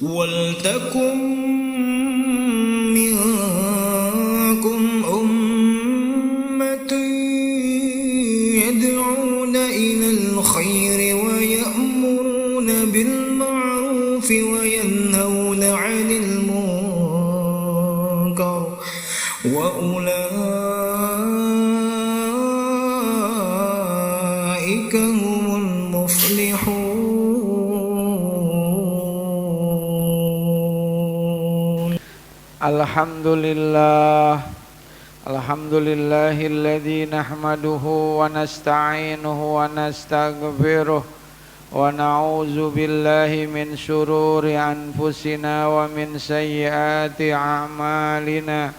Waltakum minkum ummatun yad'una ilal khairi wa ya'muruna bil ma'rufi wa yanhauna 'anil munkar wa ulaika humul muflihun. Alhamdulillahilladzi nahmaduhu wa nasta'inuhu wa nastaghfiruh wa na'udzu billahi min syururi anfusina wa min sayyiati a'malina.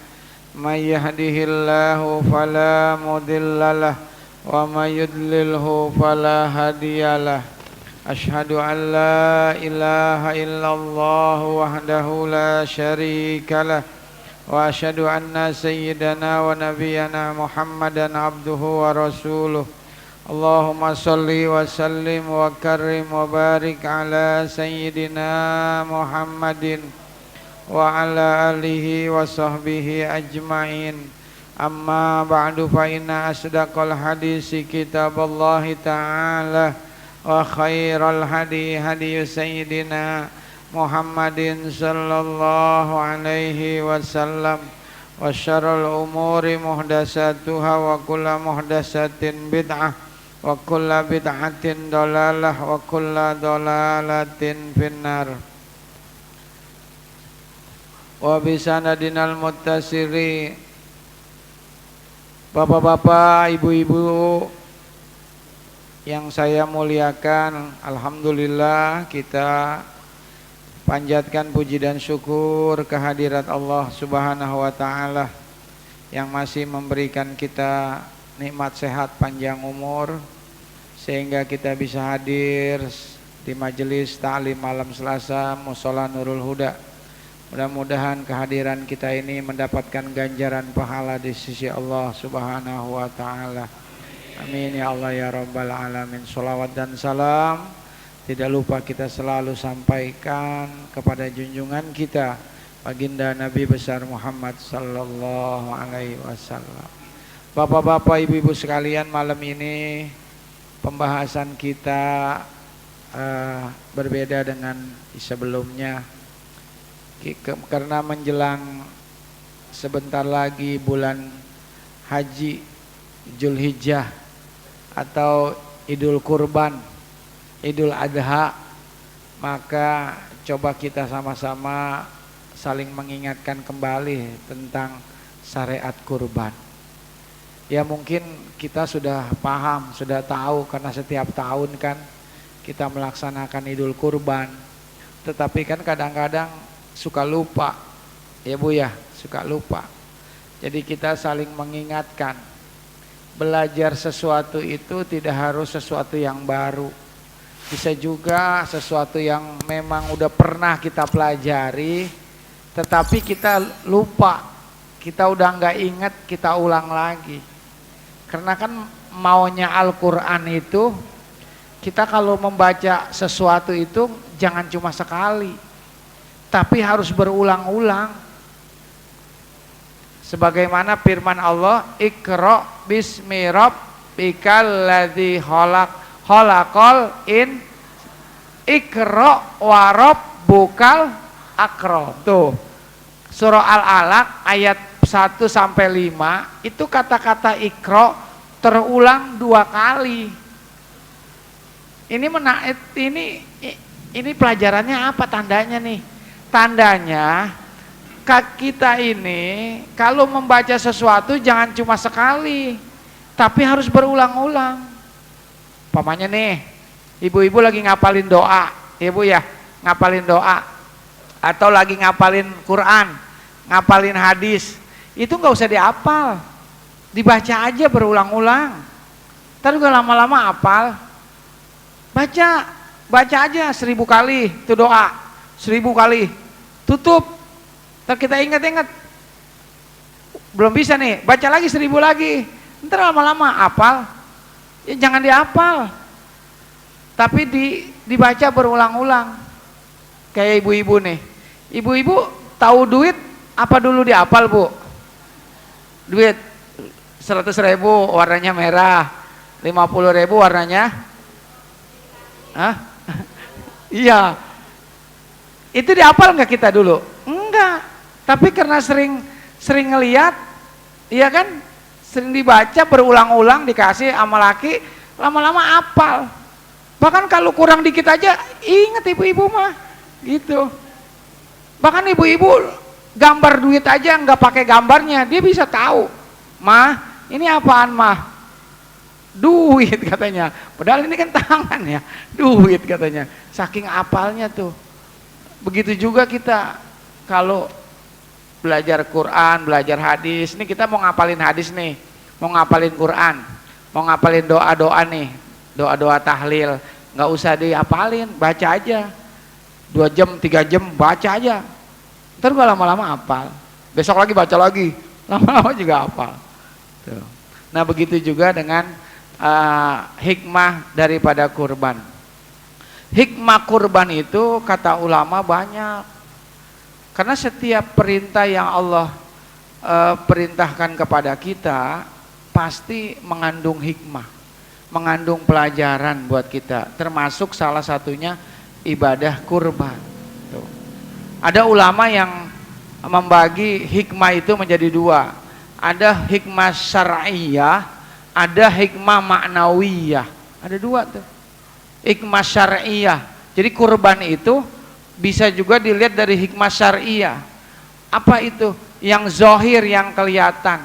May yahdihillahu fala mudhillalah wa may yudlilhu fala hadiyalah. Ashhadu an la ilaha illallah wahdahu la syarikalah wa ashhadu anna sayyidana wa nabiyyana Muhammadan abduhu wa rasuluh. Allahumma salli wa sallim wa karrim wa barik ala sayyidina Muhammadin wa ala alihi wa sahbihi ajma'in. Amma ba'du, fa inna asdaqal hadisi kitaballahi ta'ala wa khairal hadi hadi sayyidina Muhammadin sallallahu alaihi wasallam wa syarrul umuri muhdatsatuha wa kullu muhdatsatin bid'ah wa kullu bid'atin dhalalah wa kullu dhalalatin finnar. Wa bisanadinal muttasiri. Bapak-bapak, ibu-ibu yang saya muliakan, alhamdulillah kita panjatkan puji dan syukur kehadirat Allah Subhanahu wa taala yang masih memberikan kita nikmat sehat panjang umur sehingga kita bisa hadir di majelis ta'lim malam Selasa Mushola Nurul Huda. Mudah-mudahan kehadiran kita ini mendapatkan ganjaran pahala di sisi Allah Subhanahu wa taala. Amin ya Allah ya Rabbal Alamin. Sholawat dan salam tidak lupa kita selalu sampaikan kepada junjungan kita baginda Nabi besar Muhammad sallallahu alaihi wasallam. Bapak-bapak, ibu-ibu sekalian, malam ini pembahasan kita berbeda dengan sebelumnya karena menjelang sebentar lagi bulan Haji Dzulhijjah atau Idul Kurban, Idul Adha, maka coba kita sama-sama saling mengingatkan kembali tentang syariat kurban. Ya mungkin kita sudah paham, sudah tahu karena setiap tahun kan kita melaksanakan Idul Kurban. Tetapi kan kadang-kadang suka lupa, ya Bu ya, suka lupa. Jadi kita saling mengingatkan. Belajar sesuatu itu tidak harus sesuatu yang baru. Bisa juga sesuatu yang memang udah pernah kita pelajari, tetapi kita lupa, kita udah nggak ingat, kita ulang lagi. Karena kan maunya Al-Quran itu, kita kalau membaca sesuatu itu jangan cuma sekali, tapi harus berulang-ulang. Sebagaimana firman Allah, Iqra bismi rabbikal ladzi khalaqal Iqra wa rabbukal akram. Tuh. Surah Al-Alaq ayat 1 sampai 5 itu kata-kata Iqra terulang 2 kali. Ini pelajarannya apa tandanya nih? Tandanya kita ini kalau membaca sesuatu jangan cuma sekali, tapi harus berulang-ulang. Pamannya nih, ibu-ibu lagi ngapalin doa, ibu ya, ngapalin doa, atau lagi ngapalin Quran, ngapalin hadis, itu nggak usah dihafal, dibaca aja berulang-ulang. Ntar juga lama-lama hafal. Baca aja 1000 kali itu doa, 1000 kali, tutup. Ntar kita ingat-ingat, belum bisa nih, baca lagi 1000 lagi, ntar lama-lama hafal. ya jangan dihafal, tapi dibaca berulang-ulang. Kayak ibu-ibu nih, ibu-ibu tahu duit apa dulu dihafal Bu? Duit 100.000 warnanya merah, 50.000 warnanya, iya, itu dihafal nggak kita dulu? Enggak, tapi karena sering ngeliat, iya kan, sering dibaca berulang-ulang, dikasih sama laki, lama-lama hafal. Bahkan kalau kurang dikit aja inget ibu-ibu mah gitu. Bahkan ibu-ibu gambar duit aja nggak pakai gambarnya dia bisa tahu, mah ini apaan mah? Duit katanya, padahal ini kan tangan ya, duit katanya, saking apalnya tuh. Begitu juga kita kalau belajar Quran, belajar hadis, ini kita mau ngapalin hadis nih, mau ngapalin Quran, mau ngapalin doa-doa nih, doa-doa tahlil, nggak usah dihafalin, baca aja 2 jam 3 jam baca aja, ntar gua lama-lama hafal, besok lagi baca lagi, lama-lama juga hafal tuh. Nah begitu juga dengan hikmah daripada kurban. Hikmah kurban itu kata ulama banyak, karena setiap perintah yang Allah perintahkan kepada kita pasti mengandung hikmah, mengandung pelajaran buat kita, termasuk salah satunya ibadah kurban. Tuh. Ada ulama yang membagi hikmah itu menjadi 2. Ada hikmah syar'iyah, ada hikmah ma'nawiyah. Ada 2 tuh. Hikmah syar'iyah. Jadi kurban itu bisa juga dilihat dari hikmah syar'iyah. Apa itu? Yang zahir, yang kelihatan.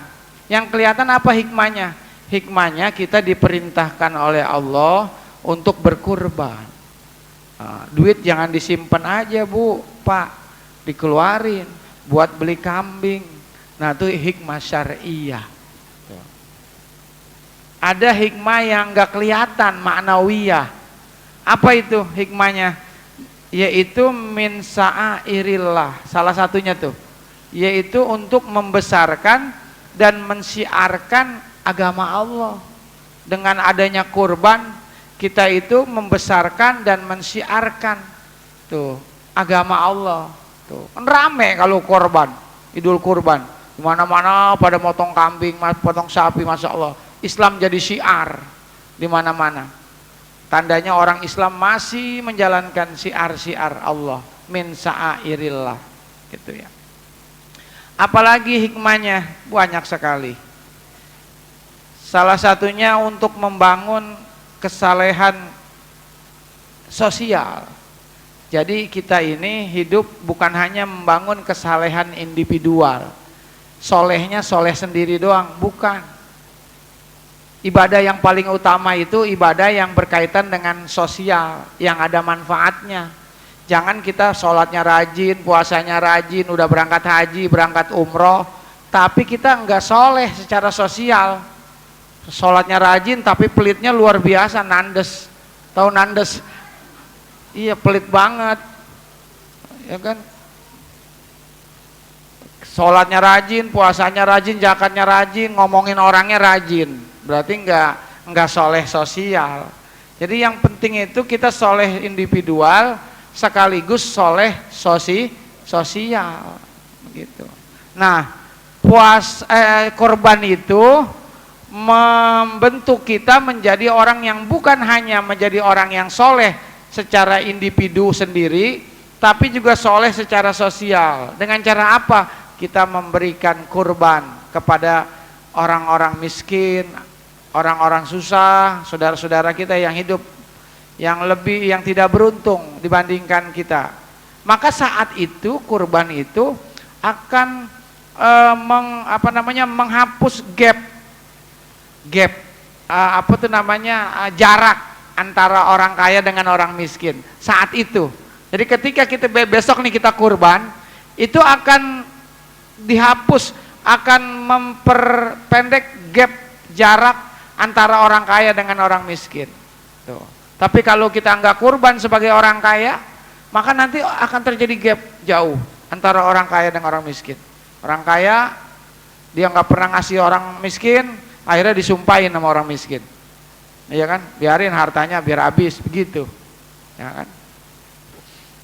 Yang kelihatan apa hikmahnya? Hikmahnya kita diperintahkan oleh Allah untuk berkurban. Duit jangan disimpan aja Bu, Pak, dikeluarin buat beli kambing. Nah itu hikmah syar'iyah. Ada hikmah yang gak kelihatan, ma'nawiyah. Apa itu hikmahnya? Yaitu min sa'airillah, salah satunya tuh, yaitu untuk membesarkan dan mensiarkan agama Allah. Dengan adanya kurban kita itu membesarkan dan mensiarkan tuh agama Allah. Tuh kan rame kalau korban, Idul Kurban, di mana-mana pada motong kambing, potong sapi, masya Allah. Islam jadi syiar di mana-mana. Tandanya orang Islam masih menjalankan syiar-syiar Allah, min sa'airillah, gitu ya. Apalagi hikmahnya banyak sekali. Salah satunya untuk membangun kesalehan sosial. Jadi kita ini hidup bukan hanya membangun kesalehan individual, solehnya soleh sendiri doang, bukan. Ibadah yang paling utama itu ibadah yang berkaitan dengan sosial, yang ada manfaatnya. Jangan kita sholatnya rajin, puasanya rajin, udah berangkat haji, berangkat umroh, tapi kita enggak soleh secara sosial. Sholatnya rajin tapi pelitnya luar biasa, nandes. Tahu nandes? Iya, pelit banget, ya kan? Sholatnya rajin, puasanya rajin, zakatnya rajin, ngomongin orangnya rajin, berarti enggak soleh sosial. Jadi yang penting itu kita soleh individual sekaligus soleh sosial, begitu. Nah, korban itu membentuk kita menjadi orang yang bukan hanya menjadi orang yang soleh secara individu sendiri, tapi juga soleh secara sosial. Dengan cara apa? Kita memberikan kurban kepada orang-orang miskin, orang-orang susah, saudara-saudara kita yang hidup yang tidak beruntung dibandingkan kita. Maka saat itu kurban itu akan menghapus gap jarak antara orang kaya dengan orang miskin saat itu. Jadi ketika kita besok nih kita kurban, itu akan dihapus, akan memperpendek gap jarak antara orang kaya dengan orang miskin. Tuh. Tapi kalau kita enggak kurban sebagai orang kaya, maka nanti akan terjadi gap jauh antara orang kaya dengan orang miskin. Orang kaya dia enggak pernah ngasih orang miskin, akhirnya disumpahin sama orang miskin. Iya kan? Biarin hartanya biar habis begitu. Ya kan?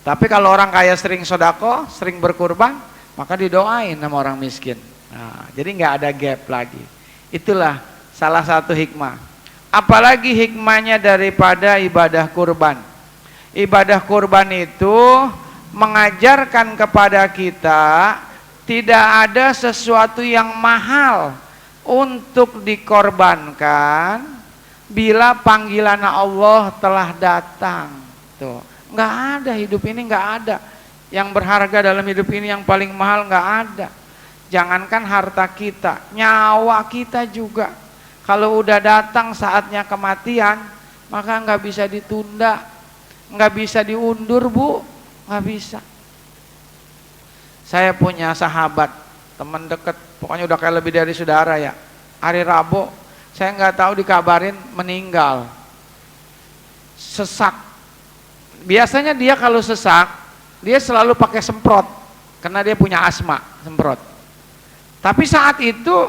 Tapi kalau orang kaya sering sodako, sering berkurban, maka didoain sama orang miskin. Nah, jadi nggak ada gap lagi. Itulah salah satu hikmah. Apalagi hikmahnya daripada ibadah kurban. Ibadah kurban itu mengajarkan kepada kita tidak ada sesuatu yang mahal untuk dikorbankan bila panggilan Allah telah datang. Tuh, nggak ada hidup ini, nggak ada yang berharga dalam hidup ini yang paling mahal, nggak ada. Jangankan harta kita, nyawa kita juga. Kalau udah datang saatnya kematian, maka nggak bisa ditunda, nggak bisa diundur, Bu, nggak bisa. Saya punya sahabat, teman dekat, pokoknya udah kayak lebih dari saudara ya. Hari Rabu, saya nggak tahu dikabarin meninggal, sesak. Biasanya dia kalau sesak, dia selalu pakai semprot, karena dia punya asma, semprot. Tapi saat itu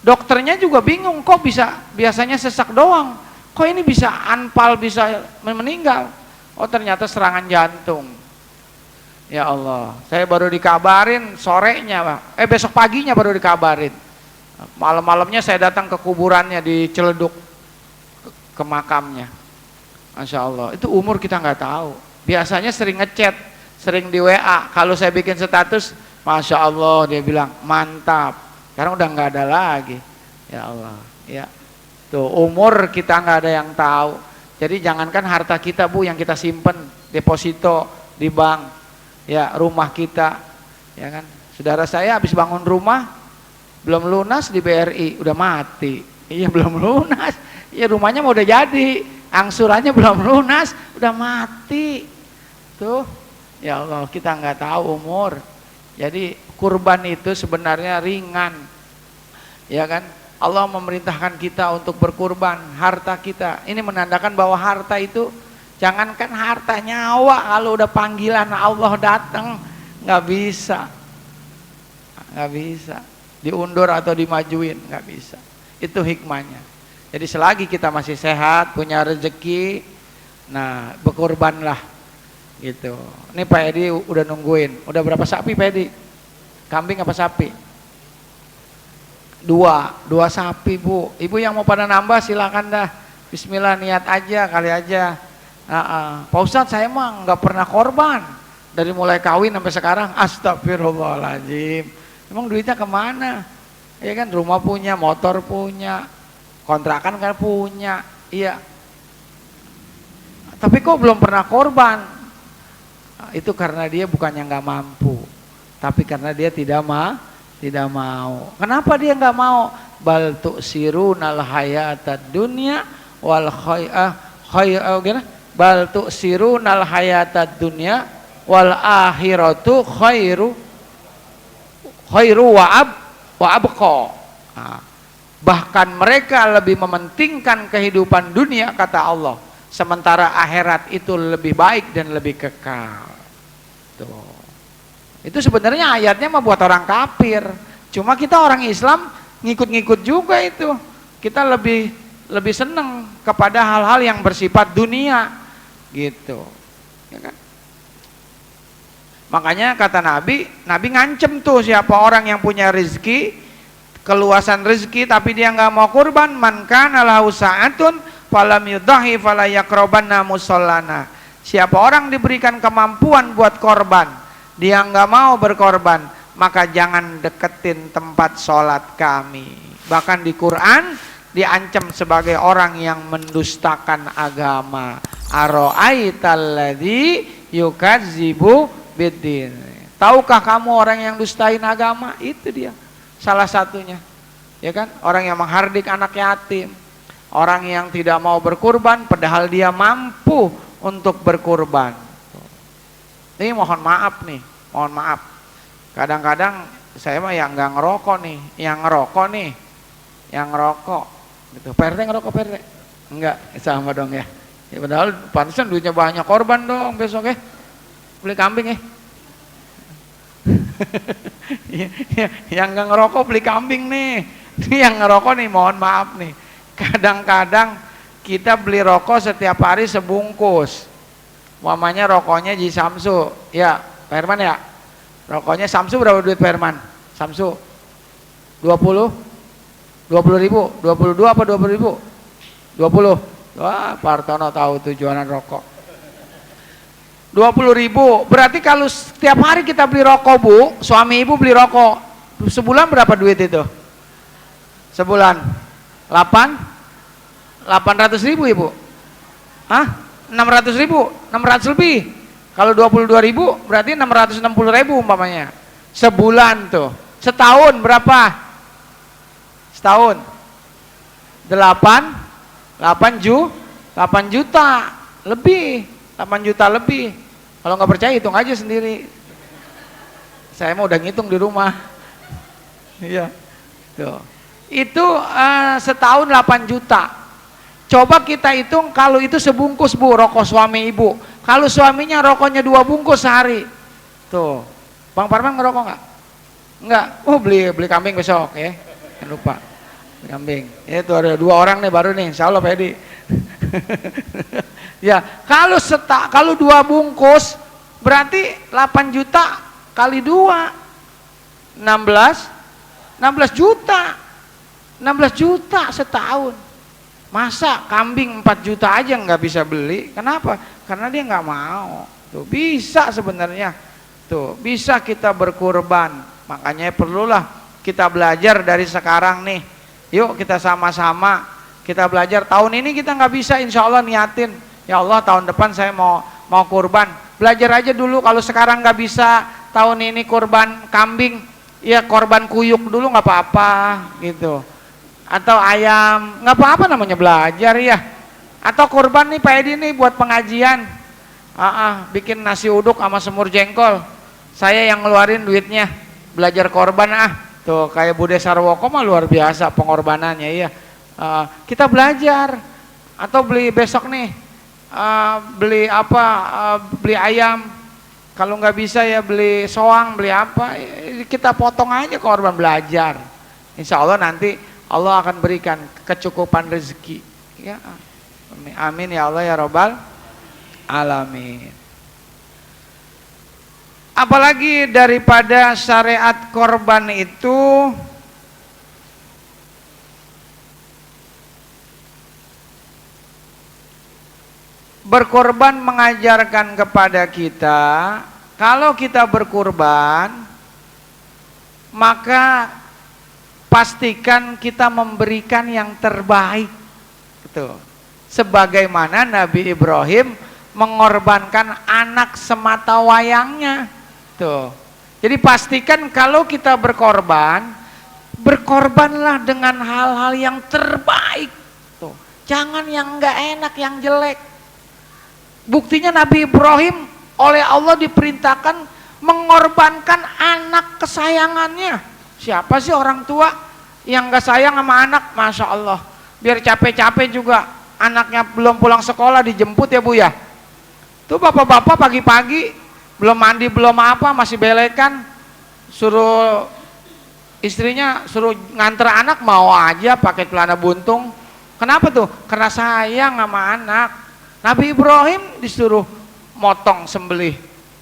dokternya juga bingung, kok bisa biasanya sesak doang, kok ini bisa anpal, bisa meninggal. Oh ternyata serangan jantung. Ya Allah, saya baru dikabarin sorenya, besok paginya baru dikabarin. Malam-malamnya saya datang ke kuburannya di Ciledug, ke makamnya. Masya Allah, itu umur kita nggak tahu. Biasanya sering ngechat, sering di WA. Kalau saya bikin status, Masya Allah, dia bilang mantap. Sekarang udah nggak ada lagi. Ya Allah, ya. Tuh umur kita nggak ada yang tahu. Jadi jangankan harta kita, Bu, yang kita simpen deposito di bank. Ya, rumah kita, ya kan. Saudara saya habis bangun rumah belum lunas di BRI, udah mati. Iya belum lunas, ya rumahnya mau udah jadi, angsurannya belum lunas, udah mati. Tuh, ya Allah, kita nggak tahu umur. Jadi kurban itu sebenarnya ringan, ya kan. Allah memerintahkan kita untuk berkurban harta kita. Ini menandakan bahwa harta itu, jangankan harta, nyawa, kalau udah panggilan Allah datang, nggak bisa, diundur atau dimajuin, nggak bisa. Itu hikmahnya. Jadi selagi kita masih sehat, punya rezeki, nah berkurbanlah, gitu. Ini Pak Edi udah nungguin. Udah berapa sapi Pak Edi? Kambing apa sapi? Dua sapi, Bu. Ibu yang mau pada nambah silakan dah. Bismillah, niat aja kali aja. Pak Ustadz, saya mah nggak pernah korban dari mulai kawin sampai sekarang. Astagfirullahaladzim. Emang duitnya kemana? Ya kan, rumah punya, motor punya, kontrakan kan punya, iya. Tapi kok belum pernah korban? Itu karena dia bukannya nggak mampu, tapi karena dia tidak mau. Kenapa dia nggak mau? Bal tu'sirunal hayatad dunya wal bal tu'sirunal hayatad dunya wal akhiratu khairu wa abqa. Bahkan mereka lebih mementingkan kehidupan dunia, kata Allah, sementara akhirat itu lebih baik dan lebih kekal. Tuh. Itu sebenarnya ayatnya mah buat orang kafir. Cuma kita orang Islam ngikut-ngikut juga itu. Kita lebih seneng kepada hal-hal yang bersifat dunia, gitu. Ya kan? Makanya kata Nabi ngancem tuh siapa orang yang punya rezeki, keluasan rezeki tapi dia nggak mau kurban, man kana lahu sa'atun falam yudhi fala yaqrabanna musallana. Siapa orang diberikan kemampuan buat korban, dia nggak mau berkorban, maka jangan deketin tempat sholat kami. Bahkan di Quran diancam sebagai orang yang mendustakan agama. Aro'aitalladzi yukadzibu biddin. Tahukah kamu orang yang dustain agama? Itu dia salah satunya, ya kan, orang yang menghardik anak yatim, orang yang tidak mau berkurban padahal dia mampu untuk berkurban. Ini mohon maaf nih, mohon maaf. Kadang-kadang saya mah yang nggak ngerokok nih, yang ngerokok gitu. PRT ngerokok PRT? Enggak, sama dong ya. Ya padahal pantesan duitnya banyak, korban dong besok ya. Beli kambing ya. Yang nggak ngerokok beli kambing nih. Ini yang ngerokok nih, mohon maaf nih. kadang-kadang kita beli rokok setiap hari sebungkus. Mamanya rokoknya Ji Samsu, ya Pak Herman ya. Rokoknya Samsu berapa duit Pak Herman? Samsu 20 ribu, 22 apa 20 ribu? 20. Wah, Pak Hartono tahu tujuanan rokok. 20 ribu, berarti kalau setiap hari kita beli rokok Bu, suami ibu beli rokok, sebulan berapa duit itu? Sebulan 800 ribu ibu? Hah? 600 ribu? 600 lebih. Kalau 22 ribu berarti 660 ribu umpamanya. Sebulan tuh. Setahun berapa? Setahun 8 juta lebih. 8 juta lebih. Kalau nggak percaya hitung aja sendiri. Saya mau udah ngitung di rumah. Iya. Tuh. Itu setahun 8 juta. Coba kita hitung kalau itu sebungkus Bu, rokok suami ibu. Kalau suaminya rokoknya 2 bungkus sehari. Tuh. Bang Parman ngerokok nggak? Enggak. Oh beli kambing besok ya. Jangan lupa. Beli kambing. Itu ada 2 orang nih baru nih. Insya Allah Pedi. Ya, kalau 2 bungkus berarti 8 juta kali 2 16 juta. 16 juta setahun. Masa kambing 4 juta aja nggak bisa beli? Kenapa? Karena dia nggak mau. Tuh bisa sebenarnya. Tuh bisa kita berkurban. Makanya perlulah kita belajar dari sekarang nih. Yuk kita sama-sama kita belajar. Tahun ini kita nggak bisa, insya Allah niatin. Ya Allah tahun depan saya mau kurban. Belajar aja dulu. Kalau sekarang nggak bisa tahun ini kurban kambing, ya korban kuyuk dulu nggak apa-apa gitu. Atau ayam, nggak apa-apa namanya belajar ya. Atau kurban nih Pak Edi nih buat pengajian, bikin nasi uduk sama semur jengkol, saya yang ngeluarin duitnya, belajar korban tuh kayak Bude Sarwoko mah luar biasa pengorbanannya ya. Kita belajar. Atau beli besok nih, beli apa, beli ayam, kalau nggak bisa ya beli soang, beli apa, kita potong aja korban, belajar. Insya Allah nanti Allah akan berikan kecukupan rezeki. Ya, amin ya Allah ya Robbal alamin. Apalagi daripada syariat korban itu berkorban mengajarkan kepada kita, kalau kita berkorban maka pastikan kita memberikan yang terbaik. Gitu. Sebagaimana Nabi Ibrahim mengorbankan anak semata wayangnya. Tuh. Jadi pastikan kalau kita berkorban, berkorbanlah dengan hal-hal yang terbaik. Tuh. Jangan yang enggak enak, yang jelek. Buktinya Nabi Ibrahim oleh Allah diperintahkan mengorbankan anak kesayangannya. Siapa sih orang tua yang gak sayang sama anak? Masya Allah, biar capek-capek juga anaknya belum pulang sekolah dijemput ya Bu ya. Tuh bapak-bapak pagi-pagi belum mandi belum apa masih belekan, suruh istrinya suruh nganter anak mau aja pakai celana buntung. Kenapa tuh? Karena sayang sama anak. Nabi Ibrahim disuruh motong sembelih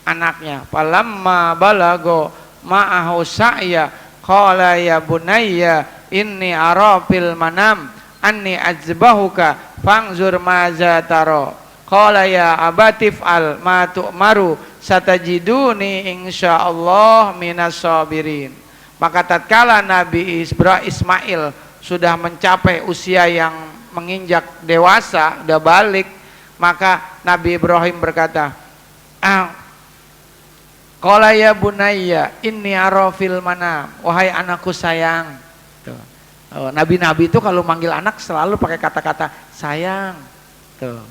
anaknya. Falamma balago ma'ahu sa'ya qala ya bunayya inni ara fil manam anni azbahuka fangzur maza taro. Qala ya abatif al ma tu'maru satajiduni insyaallah minas sabirin. Maka tatkala Nabi Ismail sudah mencapai usia yang menginjak dewasa, udah balik, maka Nabi Ibrahim berkata, qala ya bunayya inni ara fil manam, wahai anakku sayang. Tuh. Nabi-nabi itu kalau manggil anak selalu pakai kata-kata sayang. Tuh.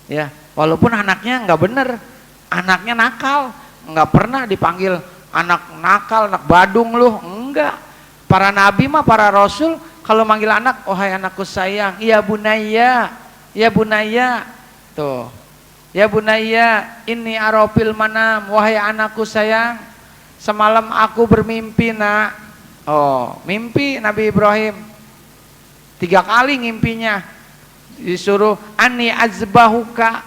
Ya, walaupun anaknya nggak bener, anaknya nakal, nggak pernah dipanggil anak nakal, anak badung lu, enggak. Para nabi mah, para rasul kalau manggil anak, wahai anakku sayang, ya bunayya, ya bunayya. Tuh. Ya bunayya inni arafil manam, wahai anakku sayang, semalam aku bermimpi nak. Oh, mimpi Nabi Ibrahim. 3 kali ngimpinya. Disuruh ani azbahuka,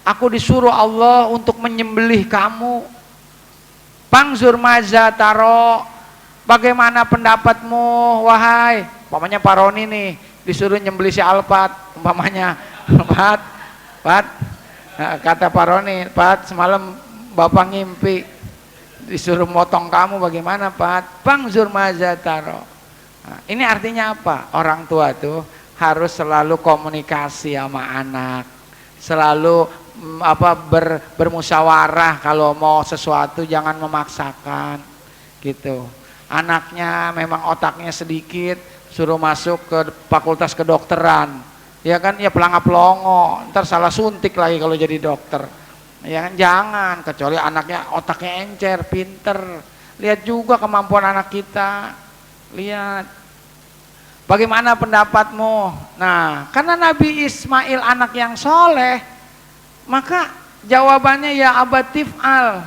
aku disuruh Allah untuk menyembelih kamu. Pangzur maza taro, bagaimana pendapatmu wahai, umpamanya Pak Roni nih disuruh nyembelih si Alpat, umpamanya Pat, nah, kata Pak Roni, Pat semalam bapak ngimpi disuruh motong kamu, bagaimana Pat? Pangzur maza taro. Nah, ini artinya apa? Orang tua tuh harus selalu komunikasi sama anak, selalu bermusyawarah, kalau mau sesuatu jangan memaksakan gitu. Anaknya memang otaknya sedikit, suruh masuk ke fakultas kedokteran, ya kan, ya pelangap-pelongo, ntar salah suntik lagi kalau jadi dokter, ya kan, jangan, kecuali anaknya otaknya encer, pinter. Lihat juga kemampuan anak kita, lihat bagaimana pendapatmu. Nah, karena Nabi Ismail anak yang soleh, maka jawabannya ya abatif al,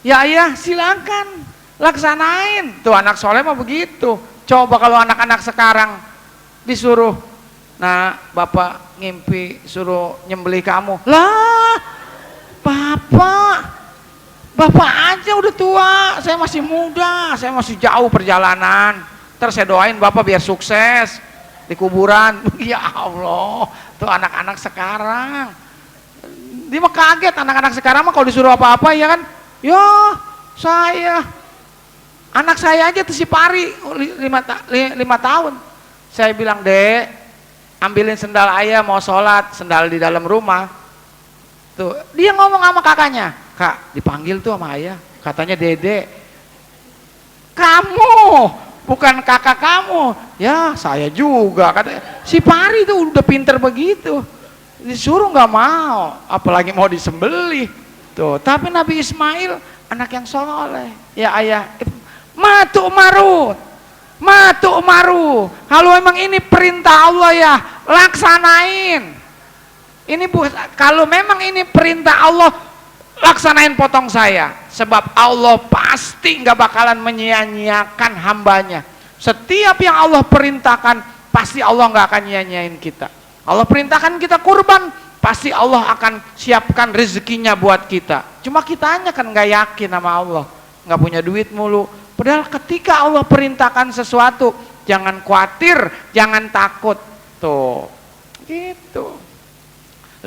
ya ayah silakan laksanain. Tuh anak soleh mah begitu. Coba kalau anak-anak sekarang disuruh, nah bapak ngimpi suruh nyembelih kamu, lah bapak aja udah tua, saya masih muda, saya masih jauh perjalanan, terus saya doain bapak biar sukses di kuburan. Ya Allah, tuh anak-anak sekarang dia mah kaget. Anak-anak sekarang mah kalau disuruh apa-apa ya kan, ya anak saya aja tuh si Pari 5 tahun, saya bilang, Dek ambilin sendal ayah mau sholat, sendal di dalam rumah. Tuh dia ngomong sama kakaknya, Kak dipanggil tuh sama ayah, katanya Dede. Kamu bukan kakak kamu. Ya saya juga, kata si Pari tuh udah pinter begitu, disuruh nggak mau, apalagi mau disembelih. Tuh tapi Nabi Ismail anak yang soleh, ya ayah matu maru, kalau memang ini perintah Allah ya laksanain. Ini kalau memang ini perintah Allah, laksanain potong saya, sebab Allah pasti nggak bakalan menyia-nyiakan hambanya. Setiap yang Allah perintahkan pasti Allah nggak akan nyia-nyiain kita. Allah perintahkan kita kurban, pasti Allah akan siapkan rezekinya buat kita. Cuma kitanya kan nggak yakin sama Allah, nggak punya duit mulu. Padahal ketika Allah perintahkan sesuatu, jangan khawatir, jangan takut. Tuh, gitu.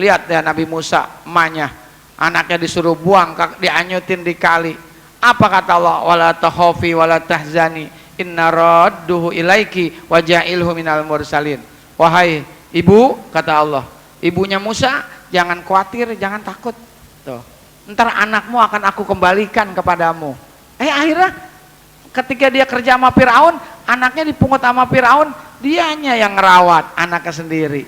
Lihat ya Nabi Musa, emaknya, anaknya disuruh buang, dianyutin di kali. Apa kata Allah? Wala takhafi wala tahzani, inna radduhu ilaiki wa ja'ilhu minal mursalin. Wahai ibu, kata Allah, ibunya Musa, jangan khawatir, jangan takut. Tuh, ntar anakmu akan aku kembalikan kepadamu. Akhirnya ketika dia kerja sama Firaun, anaknya dipungut sama Firaun, dianya yang ngerawat anaknya sendiri.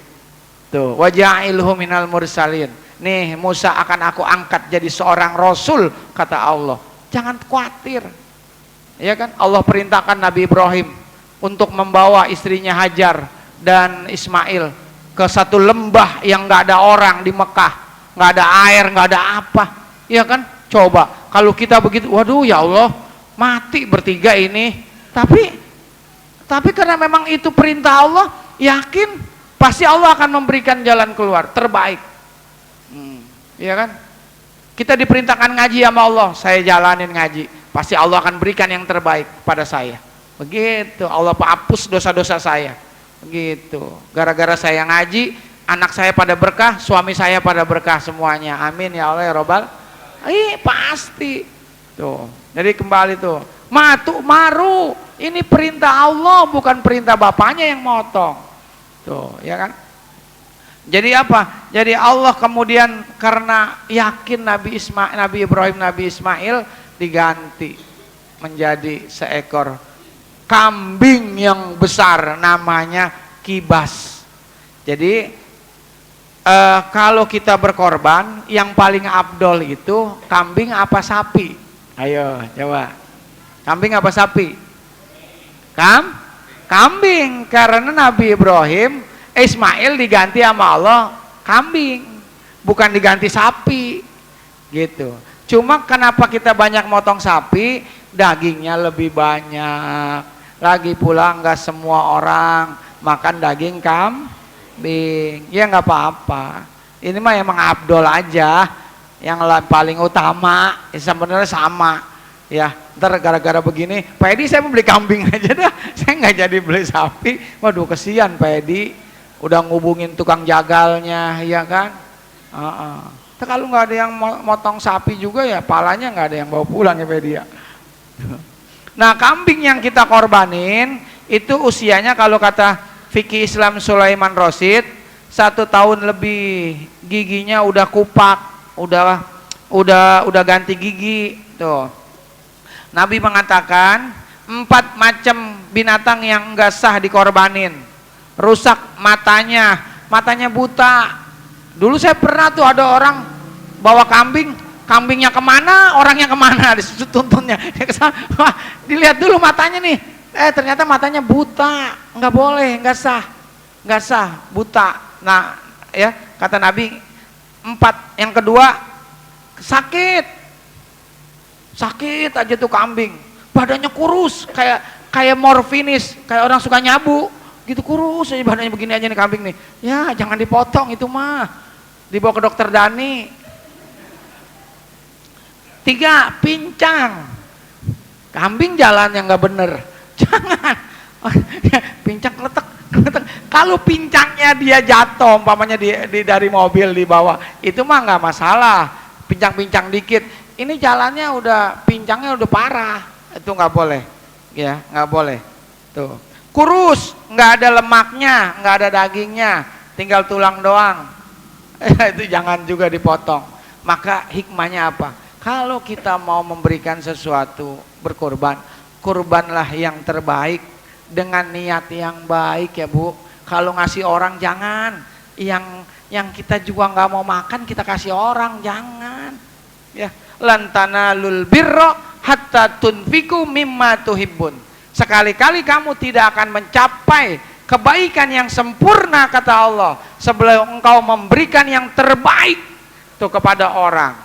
Tuh, waja'ilhu minal mursalin. Nih Musa akan aku angkat jadi seorang rasul, kata Allah. Jangan khawatir. Ya kan? Allah perintahkan Nabi Ibrahim untuk membawa istrinya Hajar dan Ismail ke satu lembah yang nggak ada orang di Mekah, nggak ada air, nggak ada apa. Ya kan? Coba kalau kita begitu, waduh ya Allah, mati bertiga ini. Tapi karena memang itu perintah Allah, yakin pasti Allah akan memberikan jalan keluar terbaik. Ya kan? Kita diperintahkan ngaji sama Allah, saya jalanin ngaji, pasti Allah akan berikan yang terbaik pada saya. Begitu, Allah hapus dosa-dosa saya. Begitu. Gara-gara saya ngaji, anak saya pada berkah, suami saya pada berkah semuanya. Amin ya Allah ya Robbal. Pasti. Tuh. Jadi kembali tuh, matu maru, ini perintah Allah, bukan perintah bapaknya yang motong. Tuh, ya kan? Jadi apa? Jadi Allah kemudian karena yakin Nabi Ibrahim, Nabi Ismail diganti menjadi seekor kambing yang besar, namanya kibas. Jadi kalau kita berkorban, yang paling afdol itu kambing apa sapi? Ayo coba, kambing apa sapi? Kambing, karena Nabi Ibrahim Ismail diganti sama Allah kambing, bukan diganti sapi gitu. Cuma kenapa kita banyak motong sapi? Dagingnya lebih banyak, lagi pula nggak semua orang makan daging kambing. Ya nggak apa-apa. Ini mah emang Abdol aja yang paling utama. Ya, sebenarnya sama. Ya, ntar gara-gara begini, Pak Edi saya mau beli kambing aja dah. Saya nggak jadi beli sapi. Waduh kesian Pak Edi. Udah ngubungin tukang jagalnya, ya kan? Kalau nggak ada yang motong sapi juga ya, palanya nggak ada yang bawa pulang ya Pak Edi ya. Nah, kambing yang kita korbanin itu usianya kalau kata fikih Islam Sulaiman Rosid 1 tahun lebih, giginya udah kupak, udah ganti gigi tuh. Nabi mengatakan 4 macam binatang yang enggak sah dikorbanin. Rusak matanya buta. Dulu saya pernah tuh ada orang bawa kambing, kambingnya kemana, orangnya kemana, dituntunnya. Wah, dilihat dulu matanya nih, ternyata matanya buta, nggak boleh, nggak sah, buta. Nah, ya kata Nabi 4. Yang kedua sakit aja tuh kambing, badannya kurus kayak morfinis, kayak orang suka nyabu gitu, kurus aja badannya begini aja nih kambing nih. Ya jangan dipotong itu mah, dibawa ke dokter Dani. 3, pincang, kambing jalan yang nggak bener, jangan pincang kletek. Kalau pincangnya dia jatuh, umpamanya dari mobil di bawah, itu mah nggak masalah, pincang-pincang dikit. Ini jalannya udah, pincangnya udah parah, itu nggak boleh, ya nggak boleh. Tuh, kurus, nggak ada lemaknya, nggak ada dagingnya, tinggal tulang doang, itu jangan juga dipotong. Maka hikmahnya apa? Kalau kita mau memberikan sesuatu, berkorban, kurbanlah yang terbaik dengan niat yang baik ya Bu. Kalau ngasih orang jangan, yang kita juga nggak mau makan kita kasih orang, jangan. Ya, lan tanalul birra hatta tunfiku mimma tuhibbun. Sekali-kali kamu tidak akan mencapai kebaikan yang sempurna kata Allah sebelum engkau memberikan yang terbaik tuh kepada orang.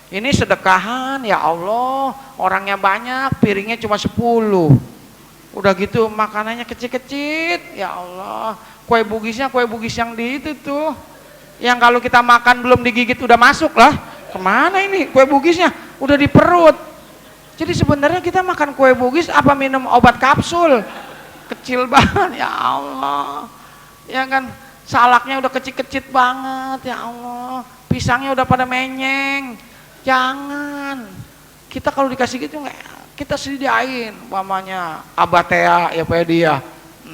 Ini sedekahan ya Allah, orangnya banyak, piringnya cuma 10. Udah gitu makanannya kecil-kecil, ya Allah. Kue bugis yang di itu tuh, yang kalau kita makan belum digigit udah masuk lah. Kemana ini kue bugisnya? Udah di perut. Jadi sebenarnya kita makan kue bugis apa minum obat kapsul? Kecil banget, ya Allah. Ya kan, salaknya udah kecil-kecil banget, ya Allah. Pisangnya udah pada menyeng. Jangan. Kita kalau dikasih gitu nggak, kita sediain umpamanya abatea ya Pak Edi ya,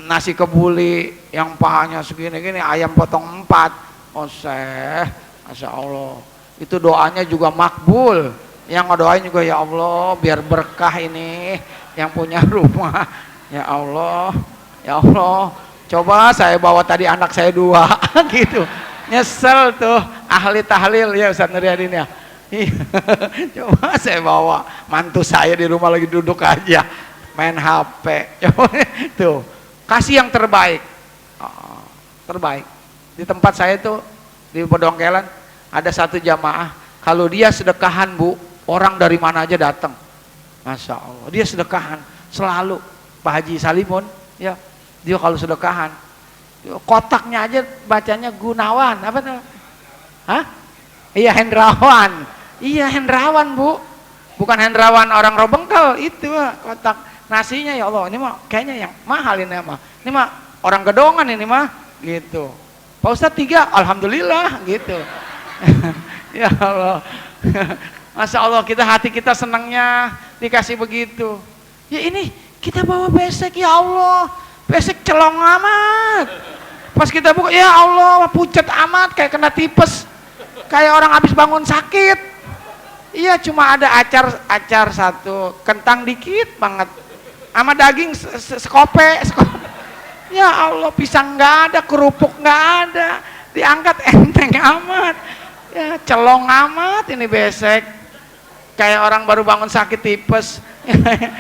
nasi kebuli yang pahanya segini-gini, ayam potong 4. Masya Allah, itu doanya juga makbul. Yang ngedoain juga ya Allah biar berkah ini yang punya rumah. Ya Allah, ya Allah. Coba saya bawa tadi anak saya 2 gitu, nyesel tuh ahli tahlil ya Ustaz Nuryadin ya. Coba saya bawa mantu saya di rumah lagi duduk aja main HP. Coba tuh kasih yang terbaik. Terbaik. Di tempat saya tuh di Pedongkelan ada satu jamaah, kalau dia sedekahan Bu, orang dari mana aja datang. Masya Allah, dia sedekahan selalu. Pak Haji Salimun ya, dia kalau sedekahan kotaknya aja bacanya Gunawan apa tuh? Hah? Iya Hendrawan. Iya Hendrawan Bu, bukan Hendrawan orang Robengkel, itu kotak nasinya ya Allah. Ini mah kayaknya yang mahal ini mah. Ini mah orang Gedongan ini mah gitu. Pak Ustadz 3, alhamdulillah gitu. Ya Allah. Masya Allah, hati kita senangnya dikasih begitu. Ya ini kita bawa besek ya Allah, besek celong amat. Pas kita buka ya Allah pucet amat kayak kena tipes, kayak orang habis bangun sakit. Iya cuma ada acar 1, kentang dikit banget, sama daging sekope. Ya Allah, pisang nggak ada, kerupuk nggak ada, diangkat enteng amat. Ya celong amat ini besek, kayak orang baru bangun sakit tipes.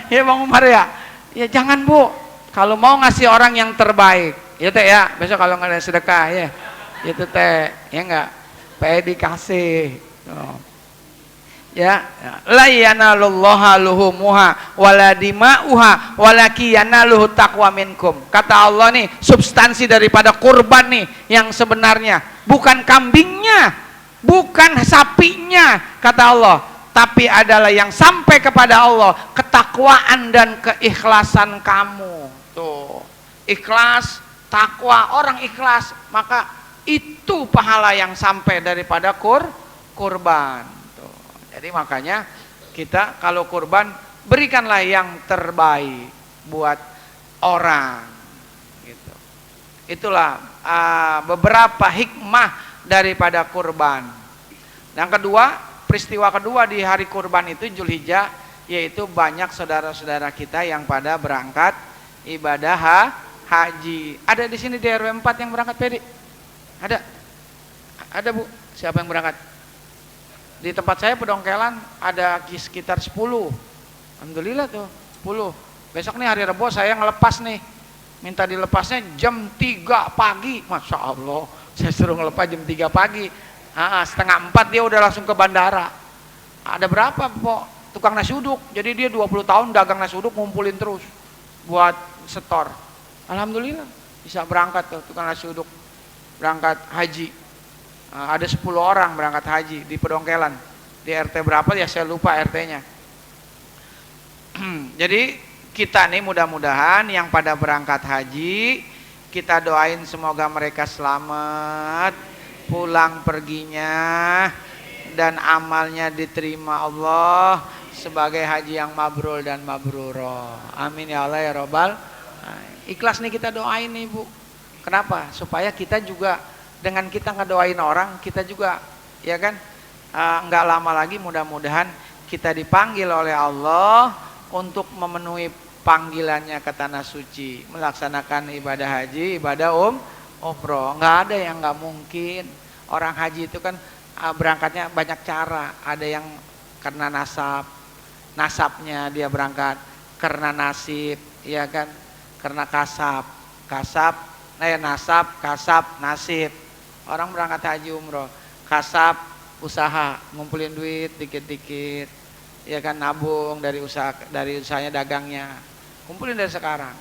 Ya Bang Umar ya. Ya jangan Bu, kalau mau ngasih orang yang terbaik, ya teh ya. Besok kalau nggak ada sedekah ya, itu teh ya nggak, Pak Edi kasih. Oh. Ya, la yanalullaha luhumuha wala dima'uha walaki yanaluhu taqwa minkum. Kata Allah nih, substansi daripada kurban nih yang sebenarnya bukan kambingnya, bukan sapinya, kata Allah, tapi adalah yang sampai kepada Allah ketakwaan dan keikhlasan kamu. Tuh, ikhlas, takwa, orang ikhlas, maka itu pahala yang sampai daripada kurban. Jadi makanya kita kalau kurban berikanlah yang terbaik buat orang gitu. Itulah beberapa hikmah daripada kurban. Yang kedua, peristiwa kedua di hari kurban itu Zulhijjah, yaitu banyak saudara-saudara kita yang pada berangkat ibadah haji. Ada di sini di RW 4 yang berangkat, Pedi? Ada? Ada, Bu? Siapa yang berangkat? Di tempat saya Pedongkelan ada sekitar 10. Alhamdulillah tuh 10. Besok nih hari Rebo saya ngelepas nih. Minta dilepasnya jam 3 pagi. Masya Allah, saya suruh ngelepas jam 3 pagi. Setengah 4 dia udah langsung ke bandara. Ada berapa, Pok? Tukang nasi uduk. Jadi dia 20 tahun dagang nasi uduk, ngumpulin terus buat setor. Alhamdulillah bisa berangkat tuh tukang nasi uduk, berangkat haji. Ada 10 orang berangkat haji di Pedongkelan. Di RT berapa ya saya lupa RT-nya. Jadi kita nih mudah-mudahan yang pada berangkat haji, kita doain semoga mereka selamat pulang perginya dan amalnya diterima Allah sebagai haji yang mabrur dan mabruro. Amin ya Allah ya Robbal. Ikhlas nih kita doain nih, Bu. Kenapa? Supaya kita juga dengan kita ngedoain orang, kita juga ya kan nggak lama lagi mudah-mudahan kita dipanggil oleh Allah untuk memenuhi panggilannya ke tanah suci, melaksanakan ibadah haji, ibadah umroh. Nggak ada yang nggak mungkin. Orang haji itu kan berangkatnya banyak cara. Ada yang karena nasabnya dia berangkat, karena nasib, ya kan, karena nasab, nasib. Orang berangkat haji umroh, kasab, usaha, ngumpulin duit dikit-dikit, ya kan, nabung dari usahanya dagangnya, kumpulin dari sekarang.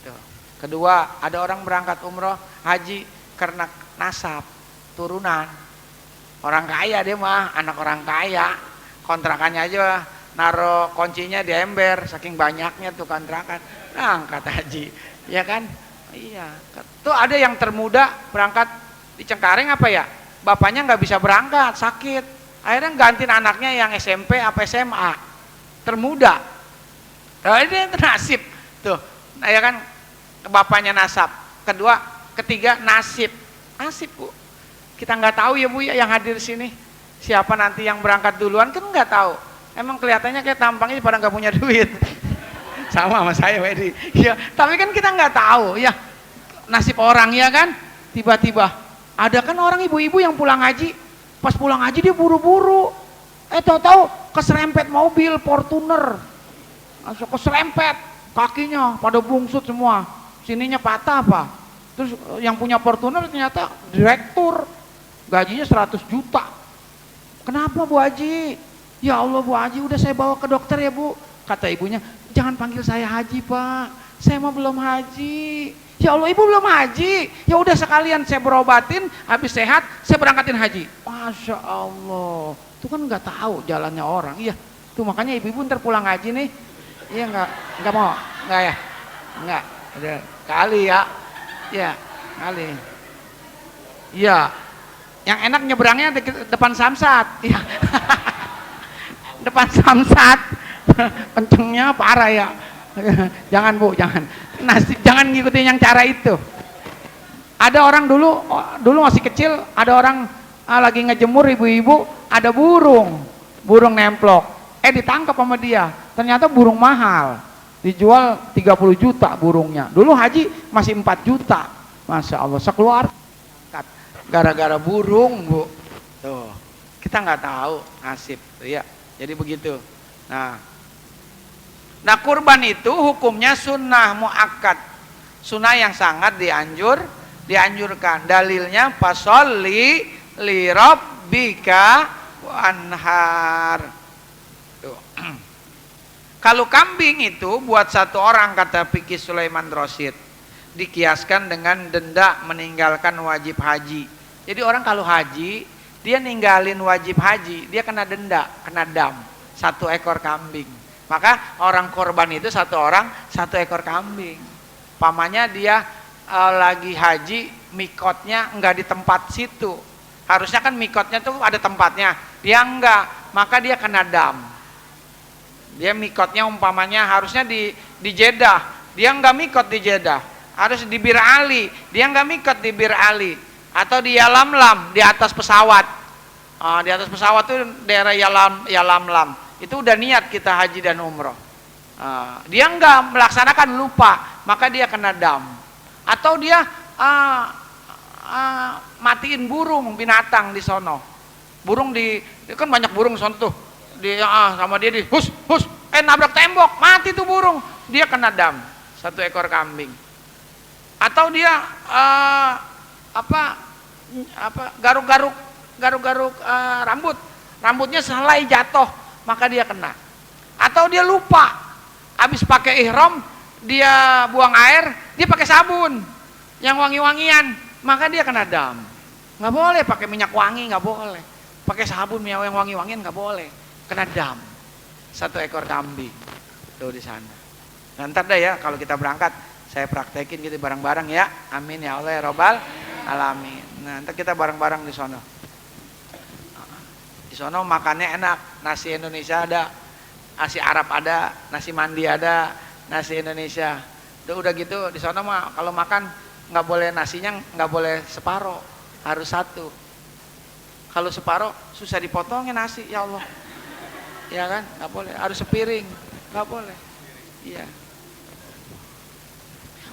Tuh. Kedua, ada orang berangkat umroh, haji karena nasab, turunan. Orang kaya dia mah, anak orang kaya, kontrakannya aja naruh kuncinya di ember, saking banyaknya tuh kontrakan, berangkat haji, ya kan? Iya. Tuh ada yang termuda berangkat di Cengkareng apa ya, bapaknya nggak bisa berangkat, sakit, akhirnya gantiin anaknya yang SMP apa SMA, termuda. Nah, ini nasib tuh, nah, ya kan, bapaknya nasab. Kedua, ketiga nasib, Bu. Kita nggak tahu ya, Bu, ya, yang hadir sini siapa nanti yang berangkat duluan kan nggak tahu. Emang kelihatannya kayak tampangnya pada nggak punya duit, sama saya, Wedi. Ya, tapi kan kita nggak tahu ya nasib orang, ya kan, tiba-tiba. Ada kan orang ibu-ibu yang pulang haji, pas pulang haji dia buru-buru, tahu-tahu keserempet mobil Fortuner, keserempet, kakinya pada bungsut semua, sininya patah apa, terus yang punya Fortuner ternyata direktur, gajinya 100 juta, kenapa Bu Haji? Ya Allah Bu Haji, udah saya bawa ke dokter ya Bu, kata ibunya, jangan panggil saya Haji Pak, saya mah belum haji. Ya Allah, ibu belum haji. Ya udah sekalian saya berobatin, habis sehat saya berangkatin haji. Masya Allah, itu kan nggak tahu jalannya orang. Iya, tuh makanya ibu-ibu ntar pulang haji nih. Iya nggak mau, nggak ya, nggak. Ada kali ya, ya kali. Iya, yang enak nyebrangnya depan Samsat. Ya. Depan Samsat, kencengnya parah ya. Jangan Bu, jangan. Jangan ngikutin yang cara itu. Ada orang dulu masih kecil, ada orang lagi ngejemur ibu-ibu, ada burung nemplok. Ditangkap sama dia. Ternyata burung mahal. Dijual 30 juta burungnya. Dulu haji masih 4 juta. Masya Allah, sekeluarga gara-gara burung, Bu. Tuh. Kita nggak tahu nasib, ya. Jadi begitu. Nah, kurban itu hukumnya sunnah muakkad, sunnah yang sangat dianjurkan. Dalilnya fasholli li rabbika anhar. Tuh. Kalau kambing itu buat satu orang, kata Fikih Sulaiman Rasyid, dikiaskan dengan denda meninggalkan wajib haji. Jadi orang kalau haji, dia ninggalin wajib haji, dia kena denda, kena dam, 1 ekor kambing. Maka orang korban itu 1 orang 1 ekor kambing. Pamannya dia lagi haji, mikotnya enggak di tempat situ. Harusnya kan mikotnya tuh ada tempatnya, dia enggak, maka dia kena dam. Dia mikotnya umpamanya harusnya di Jeddah, dia enggak mikot di Jeddah, harus di Bir Ali, dia enggak mikot di Bir Ali, atau di Yalamlam, di atas pesawat. Di atas pesawat itu daerah Yalamlam, itu udah niat kita haji dan umroh. Dia enggak melaksanakan, lupa, maka dia kena dam. Atau dia matiin burung binatang di sono, burung kan banyak burung sono tuh, sama dia hus nabrak tembok, mati tuh burung, dia kena dam, 1 ekor kambing. Atau dia garuk-garuk rambutnya selai jatuh, maka dia kena. Atau dia lupa, habis pakai ihram dia buang air, dia pakai sabun yang wangi-wangian, maka dia kena dam. Nggak boleh pakai minyak wangi, nggak boleh pakai sabun yang wangi-wangian, nggak boleh, kena dam. 1 ekor kambing tuh di sana. Nanti dah ya kalau kita berangkat saya praktekin gitu bareng-bareng ya. Amin ya Allah ya Robbal alamin. Nah, nanti kita bareng-bareng di sono. Di sono makannya enak, nasi Indonesia ada, nasi Arab ada, nasi mandi ada, nasi Indonesia. Tuh udah gitu di sono mah kalau makan nggak boleh nasinya nggak boleh separoh, harus 1. Kalau separoh susah dipotongin nasi, ya Allah. Ya kan, nggak boleh, harus sepiring, nggak boleh. Iya.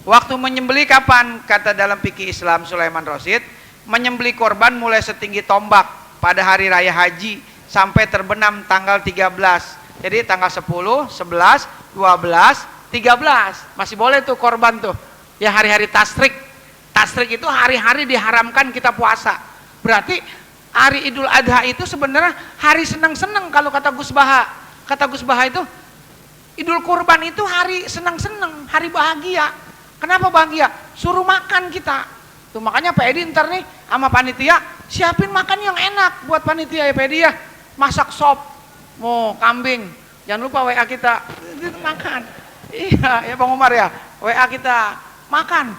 Waktu menyembelih kapan? Kata dalam fikih Islam Sulaiman Rasyid, menyembelih korban mulai setinggi tombak pada hari raya haji sampai terbenam tanggal 13. Jadi tanggal 10, 11, 12, 13 masih boleh tuh korban tuh. Ya hari-hari tasrik. Tasrik itu hari-hari diharamkan kita puasa. Berarti hari Idul Adha itu sebenarnya hari senang-senang kalau kata Gus Baha. Kata Gus Baha itu Idul Kurban itu hari senang-senang, hari bahagia. Kenapa bahagia? Suruh makan kita. Tuh makanya Pak Edi ntar nih sama panitia siapin makan yang enak buat panitia ya Pak Edi ya. Masak sop, mau kambing. Jangan lupa WA kita makan. Iya ya Bang Umar ya, WA kita makan.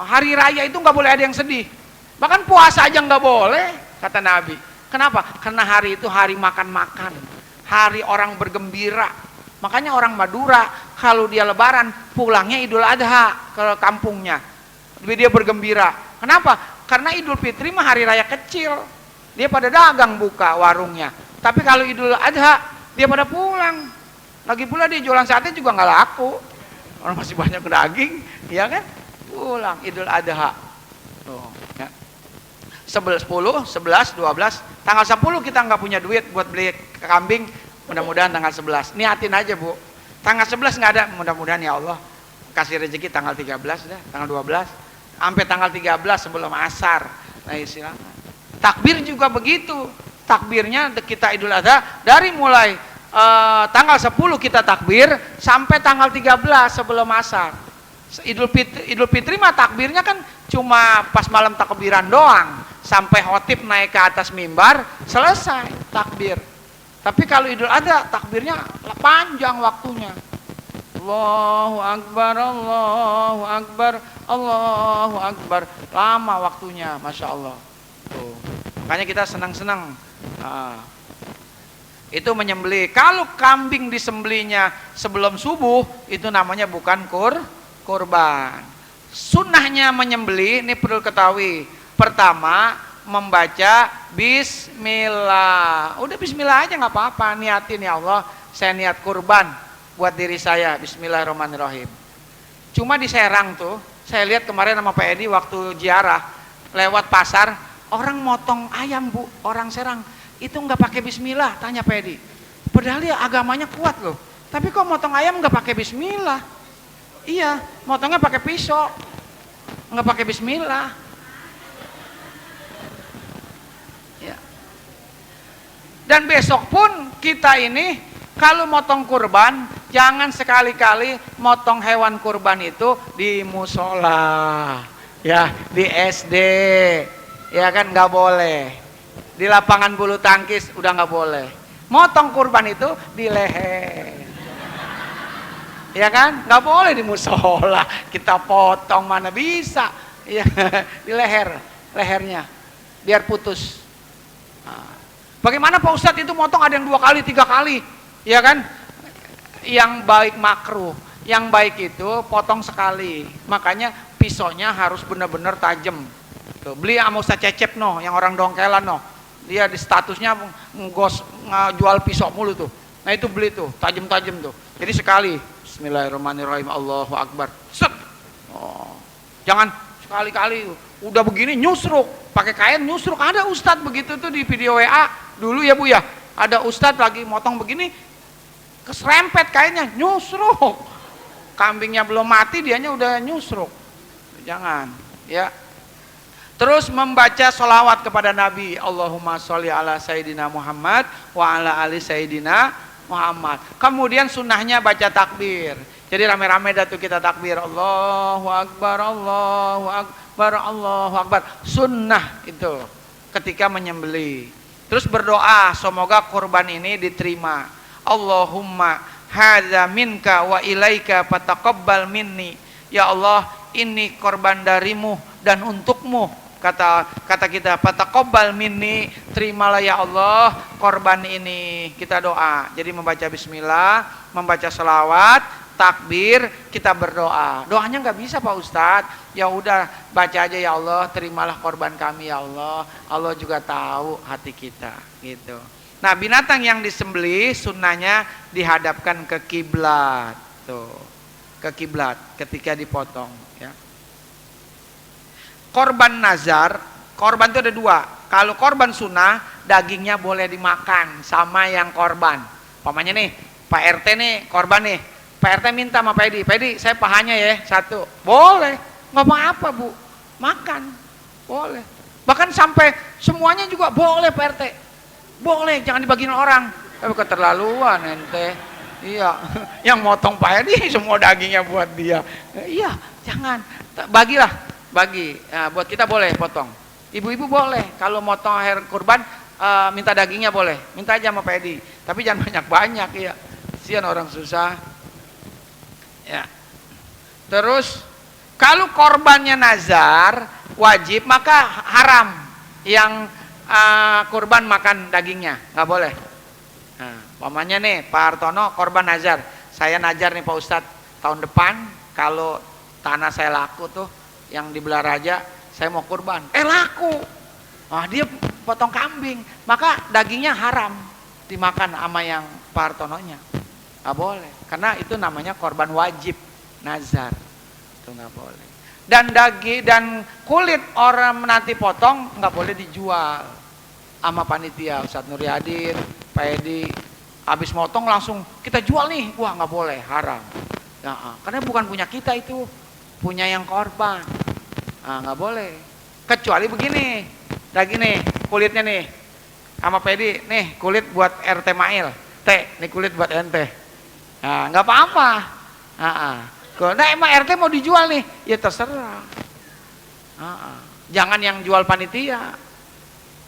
Hari raya itu nggak boleh ada yang sedih. Bahkan puasa aja nggak boleh, kata Nabi. Kenapa? Karena hari itu hari makan-makan, hari orang bergembira. Makanya orang Madura kalau dia lebaran pulangnya Idul Adha ke kampungnya, dia bergembira. Kenapa? Karena Idul Fitri mah hari raya kecil, dia pada dagang buka warungnya. Tapi kalau Idul Adha dia pada pulang. Lagi pula dia jualan sate juga nggak laku, orang masih banyak daging, ya kan? Pulang Idul Adha. Tuh, ya. 10, 11, 12, tanggal 10 kita nggak punya duit buat beli kambing, mudah-mudahan tanggal 11. Niatin aja Bu. Tanggal 11 nggak ada, mudah-mudahan ya Allah kasih rezeki tanggal 13 dah, tanggal 12, sampai tanggal 13 sebelum asar. Nah silakan. Takbir juga begitu. Takbirnya kita Idul Adha dari mulai tanggal 10 kita takbir sampai tanggal 13 sebelum asar. Idul Fitri mah takbirnya kan cuma pas malam takbiran doang, sampai khotib naik ke atas mimbar selesai takbir. Tapi kalau Idul Adha takbirnya panjang waktunya. Allahu Akbar, Allahu Akbar, Allahu Akbar, lama waktunya, Masya Allah. Tuh. Makanya kita senang-senang. Itu menyembelih. Kalau kambing disembelihnya sebelum subuh, itu namanya bukan kurban. Sunnahnya menyembelih, ini perlu ketahui. Pertama, membaca Bismillah. Udah Bismillah aja nggak apa-apa. Niatin ya Allah, saya niat kurban buat diri saya. Bismillahirrahmanirrahim. Cuma di Serang tuh, saya lihat kemarin sama Pak Edi waktu ziarah lewat pasar, orang motong ayam Bu, orang Serang. Itu nggak pakai Bismillah, tanya Pak Edi. Padahal dia agamanya kuat loh. Tapi kok motong ayam nggak pakai Bismillah? Iya, motongnya pakai pisau, nggak pakai Bismillah. Ya. Dan besok pun kita ini kalau motong kurban, jangan sekali-kali motong hewan kurban itu di musola, ya di SD, ya kan nggak boleh. Di lapangan bulu tangkis udah nggak boleh. Motong kurban itu di leher, ya kan? Nggak boleh di musola. Kita potong mana bisa, ya di lehernya, biar putus. Nah, bagaimana Pak Ustadz itu motong ada yang 2 kali, 3 kali, ya kan? Yang baik makruh, yang baik itu potong sekali. Makanya pisaunya harus benar-benar tajam. Tuh, beli sama Ustadz Cecep noh, yang orang dongkelan noh. Dia di statusnya jual pisau mulu tuh. Nah itu beli tuh, tajam-tajam tuh. Jadi sekali, Bismillahirrahmanirrahim, Allahu Akbar. Set. Oh, jangan sekali-kali udah begini nyusruk, pakai kain nyusruk. Ada Ustadz begitu tuh di video WA dulu ya Bu ya. Ada Ustadz lagi motong begini, keserempet kainnya, nyusruk. Kambingnya belum mati, dianya udah nyusruk. Jangan, ya. Terus membaca sholawat kepada Nabi, Allahumma sholli ala Sayyidina Muhammad wa ala ali Sayyidina Muhammad. Kemudian sunnahnya baca takbir. Jadi rame-rame dah tuh kita takbir, Allahu Akbar, Allahu Akbar, Allahu Akbar. Sunnah itu ketika menyembelih. Terus berdoa semoga kurban ini diterima. Allahumma hadza minka wa ilaika fataqabbal minni. Ya Allah, ini korban darimu dan untukmu. Kata kita, fataqabbal minni, terimalah ya Allah korban ini. Kita doa. Jadi membaca bismillah, membaca selawat, takbir, kita berdoa. Doanya nggak bisa Pak Ustadz. Ya udah baca aja, ya Allah terimalah korban kami ya Allah. Allah juga tahu hati kita gitu. Nah, binatang yang disembelih sunnahnya dihadapkan ke kiblat tuh. Ke kiblat ketika dipotong ya. Korban nazar, korban itu ada 2. Kalau korban sunnah, dagingnya boleh dimakan sama yang korban. Pamannya nih, Pak RT nih korban nih. Pak RT minta sama Pak Edi, saya pahanya ya 1. Boleh, nggak apa-apa Bu, makan, boleh. Bahkan sampai semuanya juga boleh Pak RT. Boleh, jangan dibagiin orang. Tapi keterlaluan ente. Iya, yang motong Pak Edi semua dagingnya buat dia. Iya, jangan. Bagilah. Bagi, nah, buat kita boleh potong. Ibu-ibu boleh, kalau motong akhir kurban minta dagingnya boleh, minta aja sama Pak Edi. Tapi jangan banyak-banyak ya, kasihan orang susah. Ya. Terus kalau korbannya nazar wajib maka haram yang kurban makan dagingnya, nggak boleh. Nah, pamannya nih Pak Hartono korban nazar, saya nazar nih Pak Ustadz tahun depan kalau tanah saya laku tuh yang di Belaraja saya mau kurban, laku. Nah, dia potong kambing, maka dagingnya haram dimakan sama yang Pak Hartononya, nggak boleh, karena itu namanya korban wajib nazar, itu nggak boleh. Dan daging dan kulit orang nanti potong nggak boleh dijual sama panitia. Ustadz Nuryadin, Pak Edi, habis motong langsung kita jual nih, wah nggak boleh, haram. Ya, karena bukan punya kita itu, punya yang korban. Nah, nggak boleh. Kecuali begini, daging nih, kulitnya nih, sama Pedi, nih kulit buat RT Mail, nih kulit buat ente. Nah, nggak apa-apa. Nah, emang RT mau dijual nih, ya terserah. Jangan yang jual panitia.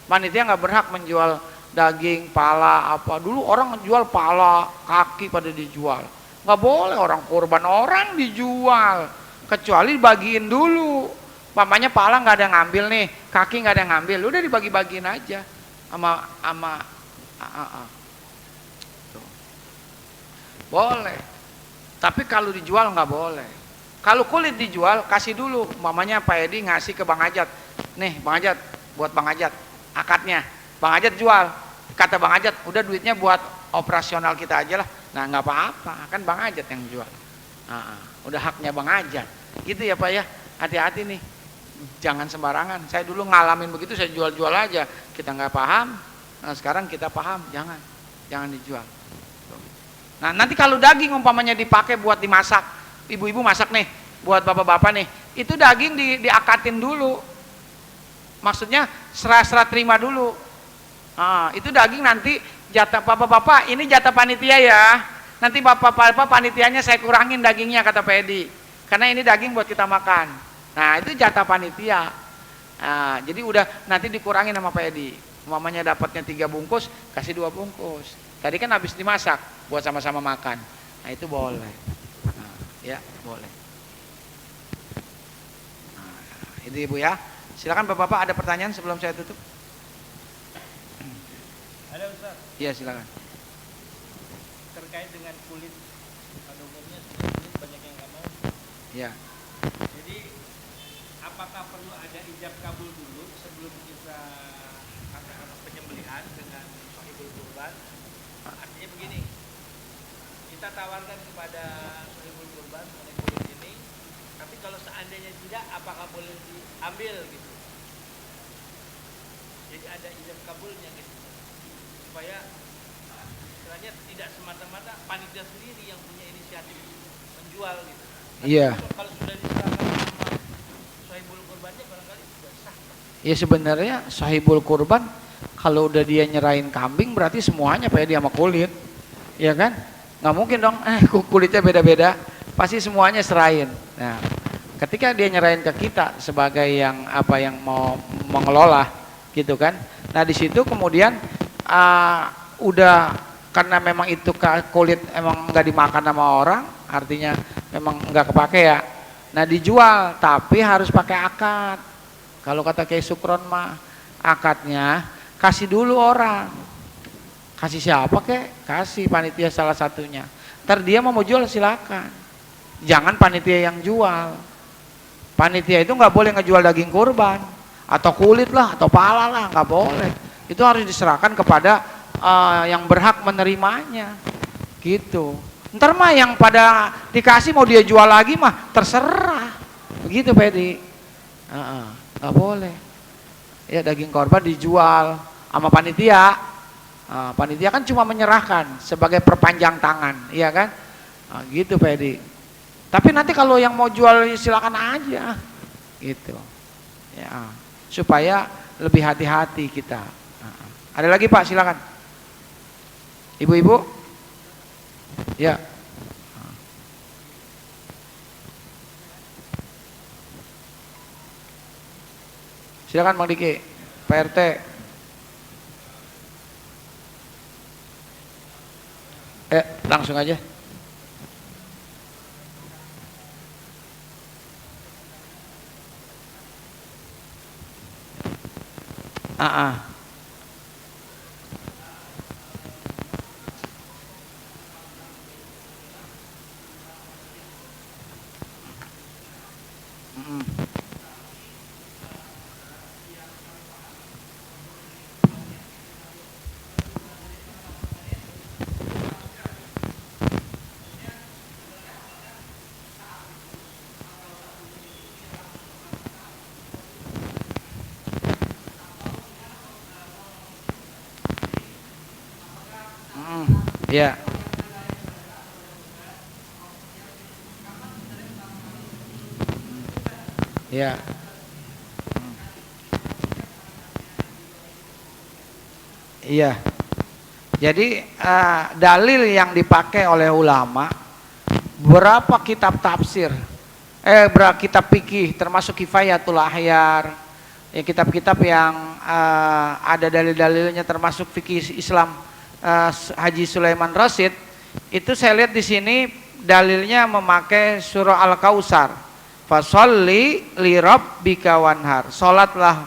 Panitia nggak berhak menjual daging, pala apa. Dulu orang jual pala, kaki pada dijual. Nggak boleh orang kurban orang dijual. Kecuali dibagiin dulu. Pamannya pala nggak ada yang ngambil nih, kaki nggak ada yang ngambil, udah dibagi-bagiin aja sama tuh. Boleh. Tapi kalau dijual nggak boleh. Kalau kulit dijual kasih dulu. Mamanya Pak Edi ngasih ke Bang Ajat, nih Bang Ajat, buat Bang Ajat akadnya. Bang Ajat jual. Kata Bang Ajat, udah duitnya buat operasional kita aja lah. Nah nggak apa-apa, kan Bang Ajat yang jual. Udah haknya Bang Ajat. Gitu ya Pak ya. Hati-hati nih. Jangan sembarangan. Saya dulu ngalamin begitu, saya jual-jual aja. Kita nggak paham. Nah, sekarang kita paham, jangan dijual. Nah, nanti kalau daging umpamanya dipakai buat dimasak, ibu-ibu masak nih, buat bapak-bapak nih, itu daging diakatin dulu. Maksudnya serah-serah terima dulu. Itu daging nanti jatah bapak-bapak, ini jatah panitia ya. Nanti bapak-bapak panitianya saya kurangin dagingnya kata Pak Edi. Karena ini daging buat kita makan. Nah itu jatah panitia. Jadi udah nanti dikurangin sama Pak Edi. Mamanya dapatnya 3 bungkus, kasih 2 bungkus. Tadi kan habis dimasak buat sama-sama makan. Nah itu boleh. Ya boleh. Itu Ibu ya. Silakan Bapak-bapak, ada pertanyaan sebelum saya tutup? Ada Ustaz. Iya silakan. Terkait dengan kulit, pada umumnya kulit banyak yang nggak mau. Ya. Jadi apakah perlu ada ijab kabul dulu sebelum kita akan penyembelihan dengan sahibul kurban? Artinya begini, kita tawarkan kepada sahibul kurban mengenai kulit ini, tapi kalau seandainya tidak, apakah boleh diambil gitu? Jadi ada ijab kabulnya gitu, supaya istilahnya tidak semata-mata panitia sendiri yang punya inisiatif menjual gitu. Iya. Kalau sudah diserahkan sama sahibul kurbannya barangkali sudah sah. Ya sebenarnya sahibul kurban kalau udah dia nyerahin kambing berarti semuanya Pak Edi sama kulit. Ya kan? Nggak mungkin dong kulitnya beda-beda. Pasti semuanya serahin. Nah, ketika dia nyerahin ke kita sebagai yang mau mengelola gitu kan. Nah, di situ kemudian udah karena memang itu kulit emang nggak dimakan sama orang, artinya memang nggak kepake ya. Nah dijual, tapi harus pakai akad. Kalau kata Kiai Sukron mah akadnya kasih dulu orang. Kasih siapa kek? Kasih panitia salah satunya. Ntar dia mau jual silakan. Jangan panitia yang jual. Panitia itu nggak boleh ngejual daging kurban atau kulit lah atau pala lah, nggak boleh. Itu harus diserahkan kepada yang berhak menerimanya gitu. Ntar mah yang pada dikasih mau dia jual lagi mah terserah begitu Pak Edi. Nggak boleh ya daging korban dijual sama panitia. Panitia kan cuma menyerahkan sebagai perpanjang tangan, iya kan? Gitu Pak Edi. Tapi nanti kalau yang mau jual silakan aja gitu ya, supaya lebih hati-hati kita. Ada lagi Pak, silakan. Ibu-ibu? Ya. Silakan Bang Diki, Pak RT. Langsung aja. Ya. Ya. Iya. Jadi dalil yang dipakai oleh ulama, berapa kitab tafsir, berapa kitab fikih termasuk Kifayatul Ahyar, ya kitab-kitab yang ada dalil-dalilnya termasuk fikih Islam Haji Sulaiman Rasyid, itu saya lihat di sini dalilnya memakai surah Al-Kautsar. Fasholli li rabbika wanhar. Salatlah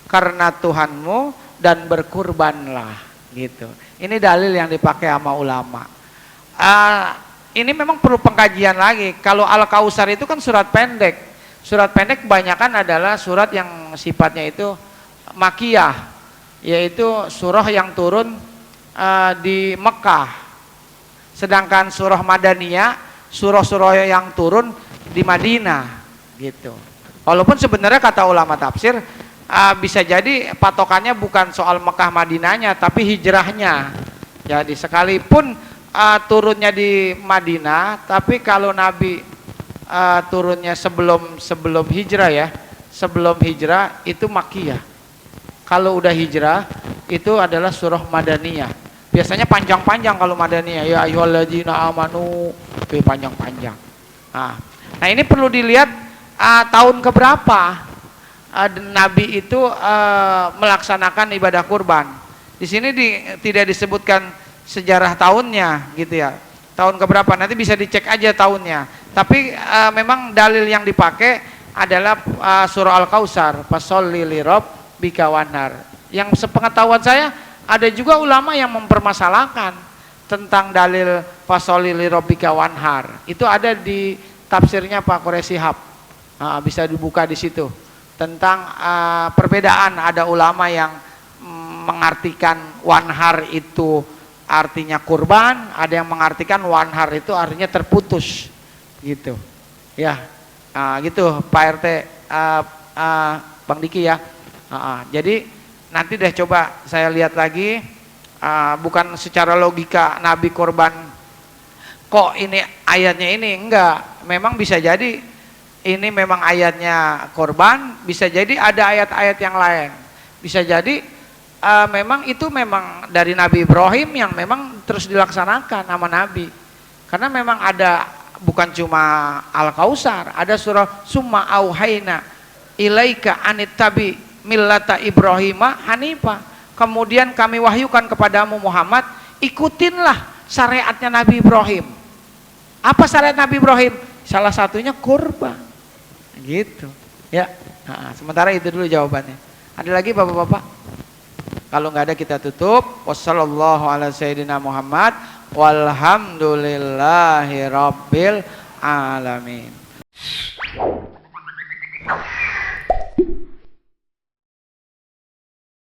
karena Tuhanmu dan berkurbanlah gitu. Ini dalil yang dipakai sama ulama. Ini memang perlu pengkajian lagi. Kalau Al-Kautsar itu kan surat pendek. Surat pendek kebanyakan adalah surat yang sifatnya itu makiyah, yaitu surah yang turun di Mekah. Sedangkan surah Madaniyah, surah-surah yang turun di Madinah gitu. Walaupun sebenarnya kata ulama tafsir bisa jadi patokannya bukan soal Mekah Madinahnya, tapi hijrahnya. Jadi sekalipun turunnya di Madinah, tapi kalau Nabi turunnya sebelum hijrah ya, sebelum hijrah itu makiyah. Kalau udah hijrah itu adalah surah Madaniyah. Biasanya panjang-panjang kalau Madaniyah, ya ayyuhalladzina amanu, itu panjang-panjang. Nah ini perlu dilihat tahun keberapa Nabi itu melaksanakan ibadah kurban. Di sini tidak disebutkan sejarah tahunnya gitu ya. Tahun keberapa nanti bisa dicek aja tahunnya. Tapi memang dalil yang dipakai adalah surah Al-Kautsar, fasholli lirabbika wanhar. Yang sepengetahuan saya ada juga ulama yang mempermasalahkan tentang dalil fasholli lirabbika wanhar. Itu ada di tafsirnya Pak Quraisy Shihab. Bisa dibuka di situ. Tentang perbedaan, ada ulama yang mengartikan wanhar itu artinya kurban, ada yang mengartikan wanhar itu artinya terputus gitu ya. Gitu Pak RT, Bang Diki ya. Jadi nanti deh coba saya lihat lagi, bukan secara logika Nabi korban kok ini ayatnya ini, enggak, memang bisa jadi ini memang ayatnya korban, bisa jadi ada ayat-ayat yang lain, bisa jadi memang itu memang dari Nabi Ibrahim yang memang terus dilaksanakan sama Nabi, karena memang ada bukan cuma Al-Kautsar, ada surah summa auhayna ilaika anittabi millata Ibrahima hanifa, kemudian kami wahyukan kepadamu Muhammad, ikutinlah syariatnya Nabi Ibrahim. Apa syariat Nabi Ibrahim? Salah satunya kurban gitu ya. Sementara itu dulu jawabannya. Ada lagi bapak-bapak? Kalau nggak ada kita tutup. Wassallallahu ala sayyidina Muhammad walhamdulillahi rabbil alamin.